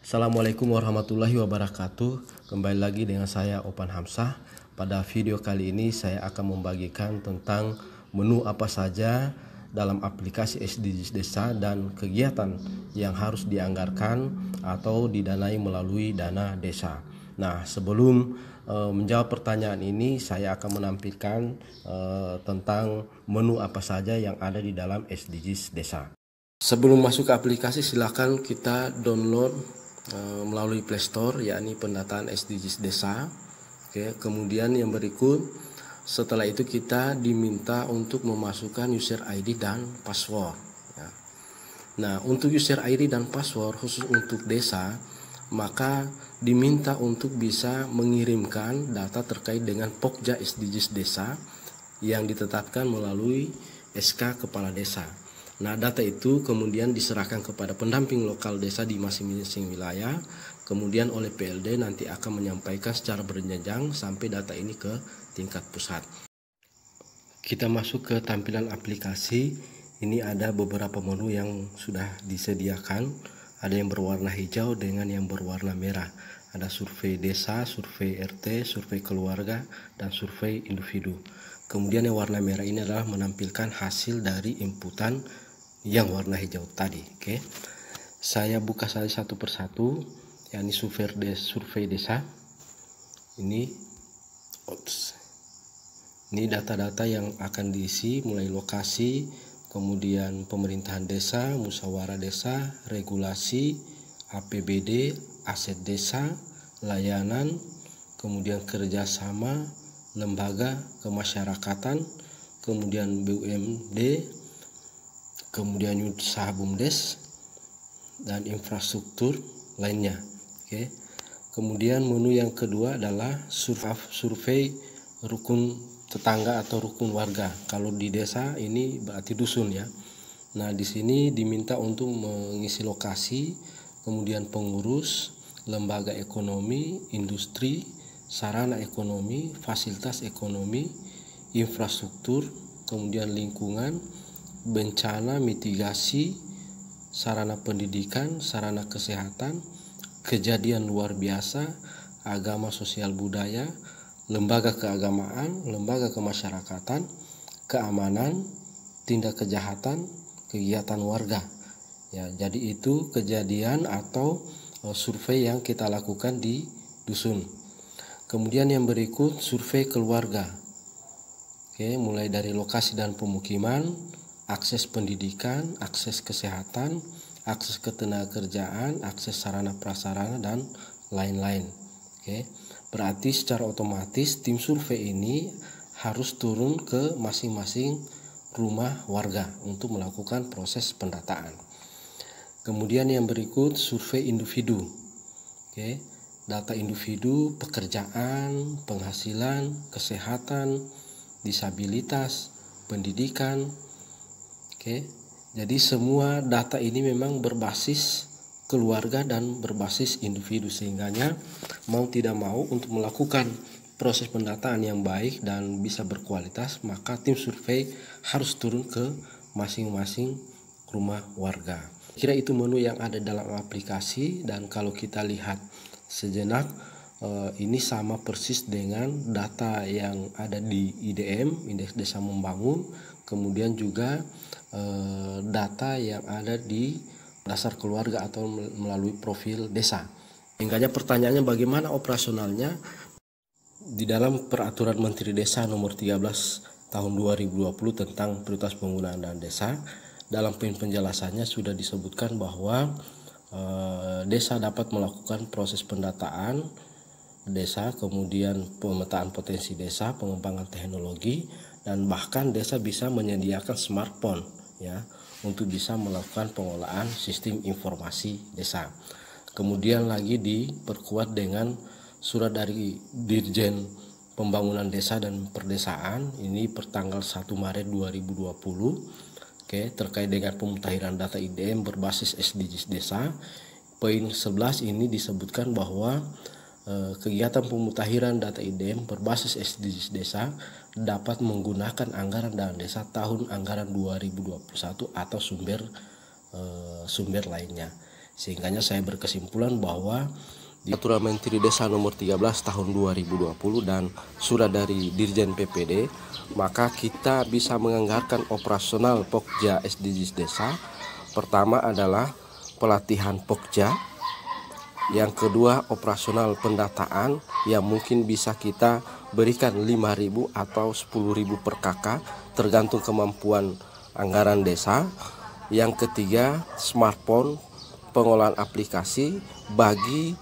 Assalamualaikum warahmatullahi wabarakatuh. Kembali lagi dengan saya Opan Hamzah. Pada video kali ini saya akan membagikan tentang menu apa saja dalam aplikasi SDGs Desa dan kegiatan yang harus dianggarkan atau didanai melalui dana desa. Nah, sebelum menjawab pertanyaan ini, saya akan menampilkan tentang menu apa saja yang ada di dalam SDGs Desa. Sebelum masuk ke aplikasi, silakan kita download melalui Play Store, yakni pendataan SDGs Desa. Oke, kemudian yang berikut, setelah itu kita diminta untuk memasukkan user ID dan password. Ya. Nah, untuk user ID dan password khusus untuk desa, maka diminta untuk bisa mengirimkan data terkait dengan Pokja SDGs Desa yang ditetapkan melalui SK Kepala Desa. Nah, data itu kemudian diserahkan kepada pendamping lokal desa di masing-masing wilayah. Kemudian oleh PLD nanti akan menyampaikan secara berjenjang sampai data ini ke tingkat pusat. Kita masuk ke tampilan aplikasi. Ini ada beberapa menu yang sudah disediakan. Ada yang berwarna hijau dengan yang berwarna merah. Ada survei desa, survei RT, survei keluarga, dan survei individu. Kemudian yang warna merah ini adalah menampilkan hasil dari inputan yang warna hijau tadi. Oke, saya buka saja satu persatu, yakni survei desa. Ini data-data yang akan diisi, mulai lokasi, kemudian pemerintahan desa, musyawarah desa, regulasi, APBD, aset desa, layanan, kemudian kerjasama, lembaga kemasyarakatan, kemudian BUMD, kemudian usaha BUMDes, dan infrastruktur lainnya. Oke. Kemudian menu yang kedua adalah survei rukun tetangga atau rukun warga. Kalau di desa ini berarti dusun ya. Nah, di sini diminta untuk mengisi lokasi, kemudian pengurus, lembaga ekonomi, industri, sarana ekonomi, fasilitas ekonomi, infrastruktur, kemudian lingkungan, bencana, mitigasi, sarana pendidikan, sarana kesehatan, kejadian luar biasa, agama sosial budaya, lembaga keagamaan, lembaga kemasyarakatan, keamanan, tindak kejahatan, kegiatan warga. Ya, jadi itu kejadian atau survei yang kita lakukan di dusun. Kemudian yang berikut survei keluarga. Oke, mulai dari lokasi dan pemukiman, akses pendidikan, akses kesehatan, akses ketenagakerjaan, akses sarana prasarana, dan lain-lain. Oke, berarti secara otomatis tim survei ini harus turun ke masing-masing rumah warga untuk melakukan proses pendataan. Kemudian yang berikut survei individu. Oke, data individu, pekerjaan, penghasilan, kesehatan, disabilitas, pendidikan. Oke, jadi semua data ini memang berbasis keluarga dan berbasis individu, sehingganya mau tidak mau untuk melakukan proses pendataan yang baik dan bisa berkualitas, maka tim survei harus turun ke masing-masing rumah warga. Kira itu menu yang ada dalam aplikasi, dan kalau kita lihat sejenak, ini sama persis dengan data yang ada di IDM, Indeks Desa Membangun, kemudian juga data yang ada di dasar keluarga atau melalui profil desa. Sehingga pertanyaannya bagaimana operasionalnya? Di dalam Peraturan Menteri Desa Nomor 13 Tahun 2020 tentang prioritas penggunaan dana desa, dalam penjelasannya sudah disebutkan bahwa desa dapat melakukan proses pendataan desa, kemudian pemetaan potensi desa, pengembangan teknologi, dan bahkan desa bisa menyediakan smartphone ya untuk bisa melakukan pengolahan sistem informasi desa. Kemudian lagi diperkuat dengan surat dari Dirjen Pembangunan Desa dan Perdesaan ini pertanggal 1 Maret 2020. Oke, terkait dengan pemutahiran data IDM berbasis SDGs Desa. Poin 11 ini disebutkan bahwa kegiatan pemutahiran data IDM berbasis SDGs Desa dapat menggunakan anggaran dana desa tahun anggaran 2021 atau sumber lainnya. Sehingganya saya berkesimpulan bahwa di Peraturan Menteri Desa Nomor 13 Tahun 2020 dan surat dari Dirjen PPD, maka kita bisa menganggarkan operasional Pokja SDGs Desa. Pertama adalah pelatihan Pokja, yang kedua operasional pendataan yang mungkin bisa kita berikan 5.000 atau 10.000 per kakak tergantung kemampuan anggaran desa. Yang ketiga smartphone, pengolahan aplikasi bagi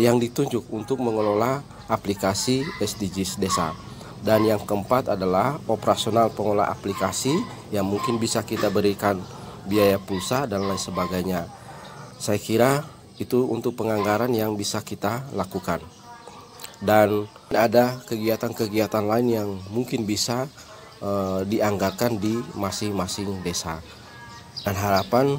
yang ditunjuk untuk mengelola aplikasi SDGs Desa. Dan yang keempat adalah operasional pengolah aplikasi yang mungkin bisa kita berikan biaya pulsa dan lain sebagainya. Saya kira itu untuk penganggaran yang bisa kita lakukan. Dan ada kegiatan-kegiatan lain yang mungkin bisa dianggarkan di masing-masing desa. Dan harapan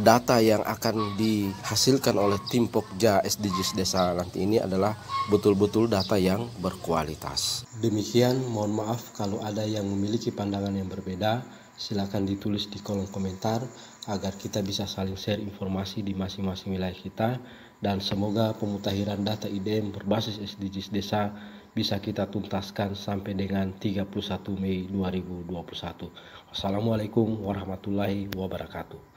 data yang akan dihasilkan oleh tim Pokja SDGs Desa nanti ini adalah betul-betul data yang berkualitas. Demikian, mohon maaf kalau ada yang memiliki pandangan yang berbeda, silakan ditulis di kolom komentar agar kita bisa saling share informasi di masing-masing wilayah kita, dan semoga pemutahiran data IDM berbasis SDGs Desa bisa kita tuntaskan sampai dengan 31 Mei 2021. Wassalamualaikum warahmatullahi wabarakatuh.